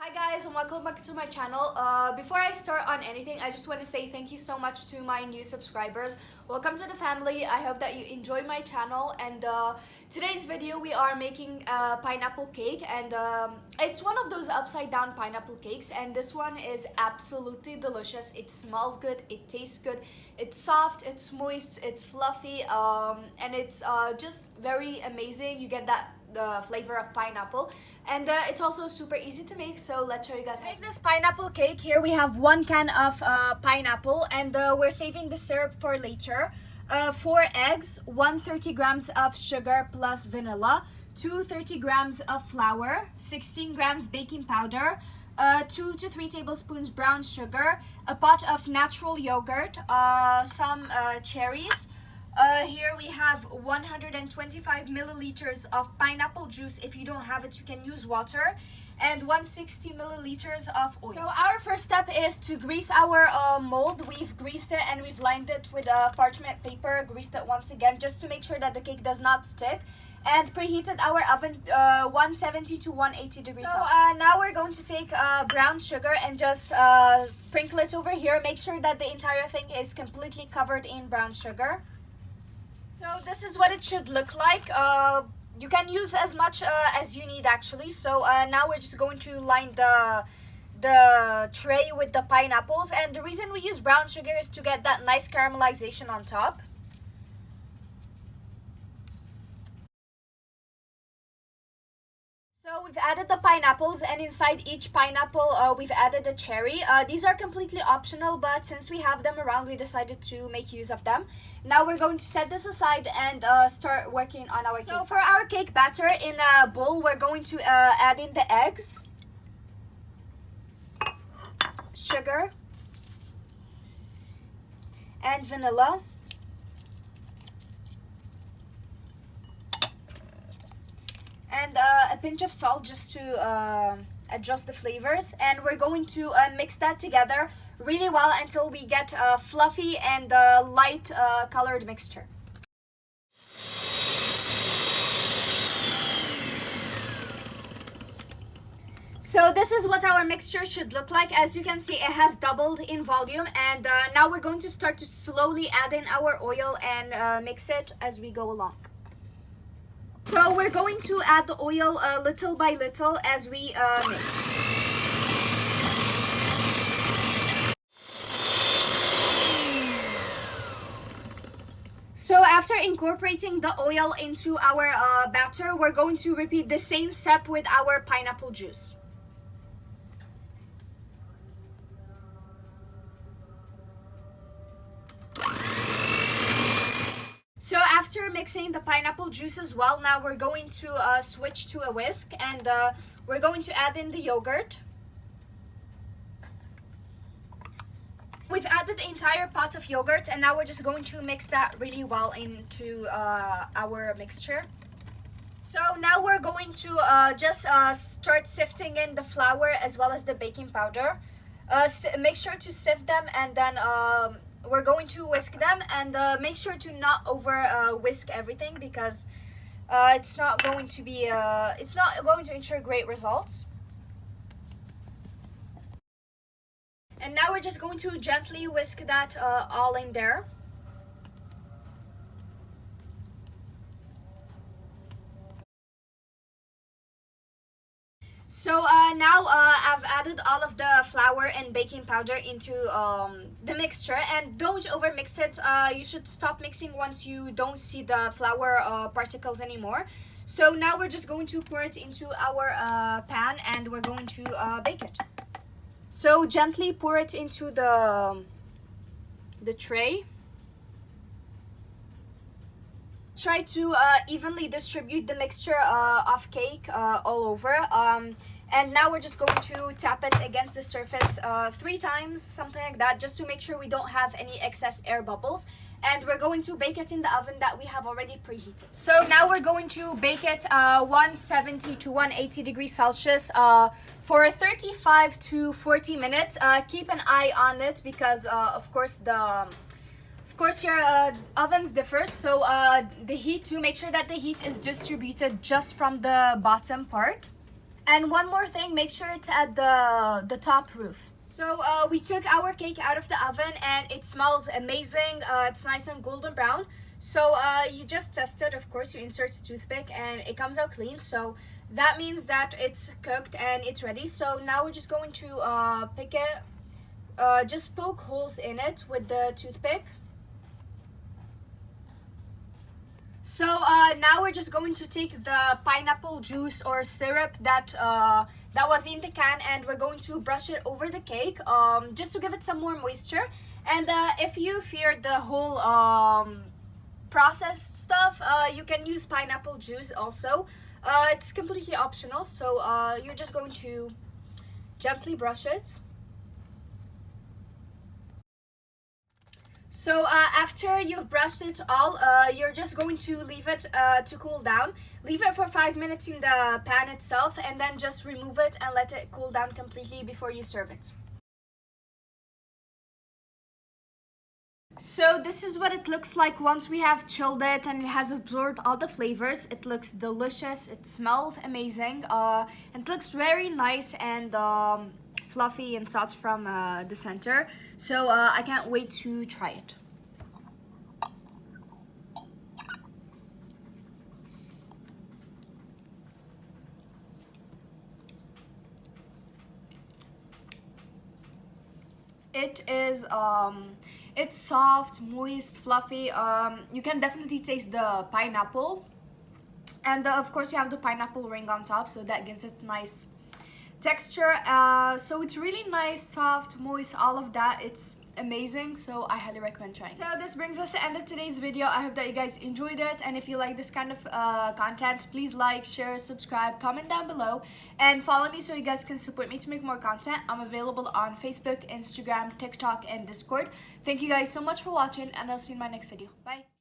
Hi guys and welcome back to my channel. Before I start on anything, I just want to say thank you so much to my new subscribers. Welcome to the family. I hope that you enjoy my channel, and today's video we are making a pineapple cake, and it's one of those upside down pineapple cakes, and this one is absolutely delicious. It smells good, it tastes good, it's soft, it's moist, it's fluffy, and it's just very amazing. You get the flavor of pineapple, and it's also super easy to make. So let's show you guys how to make this pineapple cake. Here we have 1 can of pineapple, and we're saving the syrup for later. 4 eggs, 130 grams of sugar plus vanilla, 230 grams of flour, 16 grams baking powder, 2 to 3 tablespoons brown sugar, a pot of natural yogurt, some cherries. Here we have 125 milliliters of pineapple juice. If you don't have it, you can use water, and 160 milliliters of oil. So our first step is to grease our mold. We've greased it and we've lined it with parchment paper, greased it once again just to make sure that the cake does not stick, and preheated our oven 170 to 180 degrees. So now we're going to take brown sugar and just sprinkle it over here. Make sure that the entire thing is completely covered in brown sugar. So this is what it should look like. You can use as much as you need actually. So now we're just going to line the tray with the pineapples, and the reason we use brown sugar is to get that nice caramelization on top. So we've added the pineapples, and inside each pineapple we've added a cherry. These are completely optional, but since we have them around, we decided to make use of them. Now we're going to set this aside and start working on our cake. So for our cake batter, in a bowl we're going to add in the eggs, sugar, and vanilla. And a pinch of salt just to adjust the flavors, and we're going to mix that together really well until we get a fluffy and light colored mixture. So this is what our mixture should look like. As you can see, it has doubled in volume, and now we're going to start to slowly add in our oil and mix it as we go along. So we're going to add the oil little by little as we mix. So after incorporating the oil into our batter, we're going to repeat the same step with our pineapple juice. So after mixing the pineapple juice as well, now we're going to switch to a whisk, and we're going to add in the yogurt. We've added the entire pot of yogurt, and now we're just going to mix that really well into our mixture. So now we're going to just start sifting in the flour as well as the baking powder. Make sure to sift them, and then we're going to whisk them, and make sure to not over whisk everything, because it's not going to ensure great results. And now we're just going to gently whisk that all in there. So now I've added all of the flour and baking powder into the mixture, and don't overmix it. You should stop mixing once you don't see the flour particles anymore. So now we're just going to pour it into our pan, and we're going to bake it. So gently pour it into the tray. Try to evenly distribute the mixture of cake all over. And now we're just going to tap it against the surface 3 times, something like that, just to make sure we don't have any excess air bubbles. And we're going to bake it in the oven that we have already preheated. So now we're going to bake it 170 to 180 degrees Celsius for 35 to 40 minutes. Keep an eye on it, because of course your ovens differ, so the heat, to make sure that the heat is distributed just from the bottom part. And one more thing, make sure it's at the top roof. So we took our cake out of the oven and it smells amazing. It's nice and golden brown. So you just test it, of course, you insert a toothpick and it comes out clean. So that means that it's cooked and it's ready. So now we're just going to pick it, just poke holes in it with the toothpick. So now we're just going to take the pineapple juice or syrup that was in the can, and we're going to brush it over the cake just to give it some more moisture. And if you fear the whole processed stuff, you can use pineapple juice also. It's completely optional, so you're just going to gently brush it. So after you've brushed it all, you're just going to leave it to cool down. Leave it for 5 minutes in the pan itself and then just remove it and let it cool down completely before you serve it. So this is what it looks like once we have chilled it and it has absorbed all the flavors. It looks delicious, it smells amazing, and it looks very nice and fluffy and soft from the center. So I can't wait to try it. It is it's soft, moist, fluffy. You can definitely taste the pineapple, and of course you have the pineapple ring on top, so that gives it nice texture. So it's really nice, soft, moist, all of that. It's amazing, so I highly recommend trying. So this brings us to the end of today's video. I hope that you guys enjoyed it, and if you like this kind of content, please like, share, subscribe, comment down below, and follow me so you guys can support me to make more content. I'm available on Facebook, Instagram, TikTok, and Discord. Thank you guys so much for watching, and I'll see you in my next video. Bye.